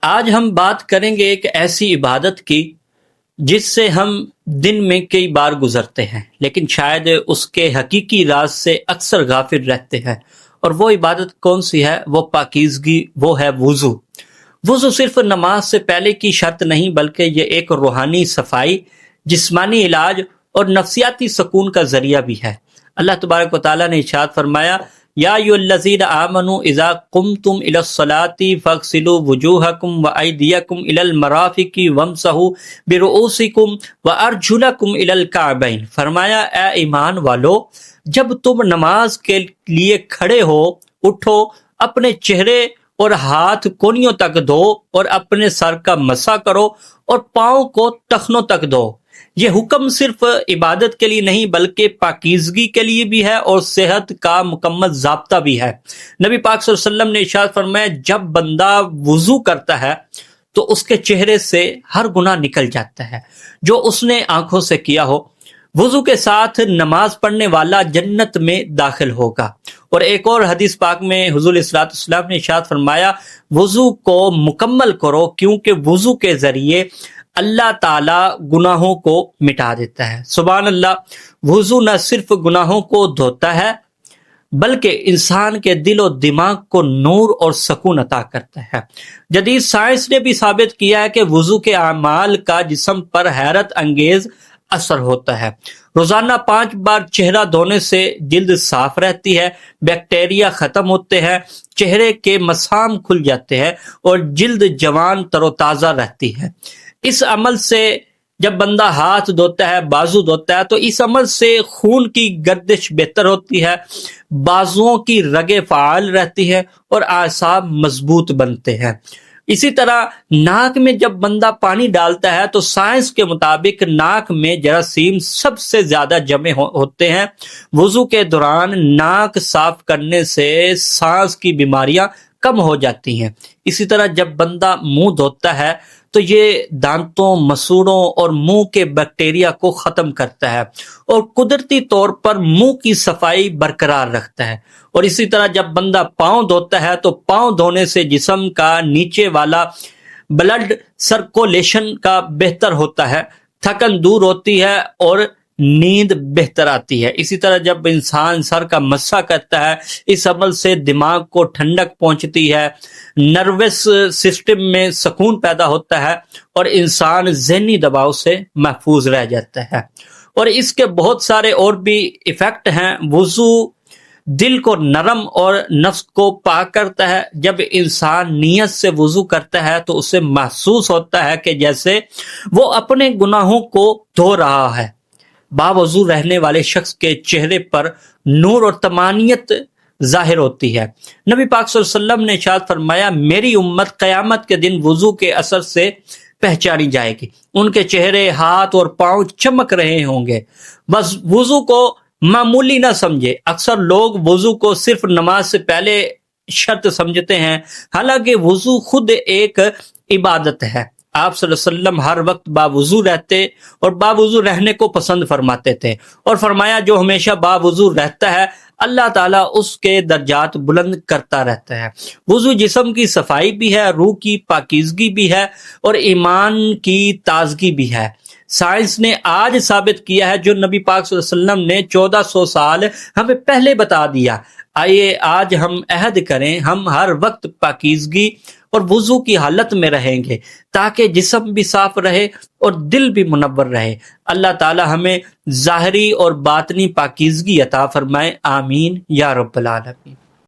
آج ہم بات کریں گے ایک ایسی عبادت کی جس سے ہم دن میں کئی بار گزرتے ہیں، لیکن شاید اس کے حقیقی راز سے اکثر غافل رہتے ہیں۔ اور وہ عبادت کون سی ہے؟ وہ پاکیزگی، وہ ہے وضو۔ وضو صرف نماز سے پہلے کی شرط نہیں، بلکہ یہ ایک روحانی صفائی، جسمانی علاج اور نفسیاتی سکون کا ذریعہ بھی ہے۔ اللہ تبارک و تعالیٰ نے ارشاد فرمایا، یا ایھا الذین آمنوا اذا قمتم الی الصلاۃ فاغسلوا وجوہکم وایدیکم الی المرافق وامسحوا برؤوسکم وارجلکم الی الکعبین۔ فرمایا اے ایمان والو، جب تم نماز کے لیے کھڑے ہو، اٹھو، اپنے چہرے اور ہاتھ کونیوں تک دھو اور اپنے سر کا مسح کرو اور پاؤں کو ٹخنوں تک دھو۔ یہ حکم صرف عبادت کے لیے نہیں بلکہ پاکیزگی کے لیے بھی ہے اور صحت کا مکمل ضابطہ بھی ہے۔ نبی پاک صلی اللہ علیہ وسلم نے ارشاد فرمایا، جب بندہ وضو کرتا ہے تو اس کے چہرے سے ہر گناہ نکل جاتا ہے جو اس نے آنکھوں سے کیا ہو۔ وضو کے ساتھ نماز پڑھنے والا جنت میں داخل ہوگا۔ اور ایک اور حدیث پاک میں حضور صلی اللہ علیہ وسلم نے ارشاد فرمایا، وضو کو مکمل کرو کیونکہ وضو کے ذریعے اللہ تعالی گناہوں کو مٹا دیتا ہے۔ سبحان اللہ، وضو نہ صرف گناہوں کو دھوتا ہے بلکہ انسان کے دل و دماغ کو نور اور سکون عطا کرتا ہے۔ جدید سائنس نے بھی ثابت کیا ہے کہ وضو کے اعمال کا جسم پر حیرت انگیز اثر ہوتا ہے۔ روزانہ 5 بار چہرہ دھونے سے جلد صاف رہتی ہے، بیکٹیریا ختم ہوتے ہیں، چہرے کے مسام کھل جاتے ہیں اور جلد جوان تر و تازہ رہتی ہے۔ اس عمل سے جب بندہ ہاتھ دھوتا ہے، بازو دھوتا ہے، تو اس عمل سے خون کی گردش بہتر ہوتی ہے، بازوؤں کی رگیں فعال رہتی ہے اور اعصاب مضبوط بنتے ہیں۔ اسی طرح ناک میں جب بندہ پانی ڈالتا ہے تو سائنس کے مطابق ناک میں جراثیم سب سے زیادہ جمع ہوتے ہیں۔ وضو کے دوران ناک صاف کرنے سے سانس کی بیماریاں کم ہو جاتی ہیں۔ اسی طرح جب بندہ منہ دھوتا ہے تو یہ دانتوں، مسوڑوں اور منہ کے بیکٹیریا کو ختم کرتا ہے اور قدرتی طور پر منہ کی صفائی برقرار رکھتا ہے۔ اور اسی طرح جب بندہ پاؤں دھوتا ہے تو پاؤں دھونے سے جسم کا نیچے والا بلڈ سرکولیشن کا بہتر ہوتا ہے، تھکن دور ہوتی ہے اور نیند بہتر آتی ہے۔ اسی طرح جب انسان سر کا مسح کرتا ہے، اس عمل سے دماغ کو ٹھنڈک پہنچتی ہے، نروس سسٹم میں سکون پیدا ہوتا ہے اور انسان ذہنی دباؤ سے محفوظ رہ جاتا ہے۔ اور اس کے بہت سارے اور بھی ایفیکٹ ہیں۔ وضو دل کو نرم اور نفس کو پاک کرتا ہے۔ جب انسان نیت سے وضو کرتا ہے تو اسے محسوس ہوتا ہے کہ جیسے وہ اپنے گناہوں کو دھو رہا ہے۔ باوضو رہنے والے شخص کے چہرے پر نور اور طمانینت ظاہر ہوتی ہے۔ نبی پاک صلی اللہ علیہ وسلم نے ارشاد فرمایا، میری امت قیامت کے دن وضو کے اثر سے پہچانی جائے گی، ان کے چہرے، ہاتھ اور پاؤں چمک رہے ہوں گے۔ بس وضو کو معمولی نہ سمجھے۔ اکثر لوگ وضو کو صرف نماز سے پہلے شرط سمجھتے ہیں، حالانکہ وضو خود ایک عبادت ہے۔ آپ صلی اللہ علیہ وسلم ہر وقت باوضو رہتے اور باوضو رہنے کو پسند فرماتے تھے، اور فرمایا جو ہمیشہ باوضو رہتا ہے اللہ تعالیٰ اس کے درجات بلند کرتا رہتا ہے۔ وضو جسم کی صفائی بھی ہے، روح کی پاکیزگی بھی ہے اور ایمان کی تازگی بھی ہے۔ سائنس نے آج ثابت کیا ہے جو نبی پاک صلی اللہ علیہ وسلم نے 1400 سال ہمیں پہلے بتا دیا۔ آئیے آج ہم عہد کریں، ہم ہر وقت پاکیزگی اور وضو کی حالت میں رہیں گے تاکہ جسم بھی صاف رہے اور دل بھی منور رہے۔ اللہ تعالی ہمیں ظاہری اور باطنی پاکیزگی عطا فرمائے، آمین یا رب العالمین۔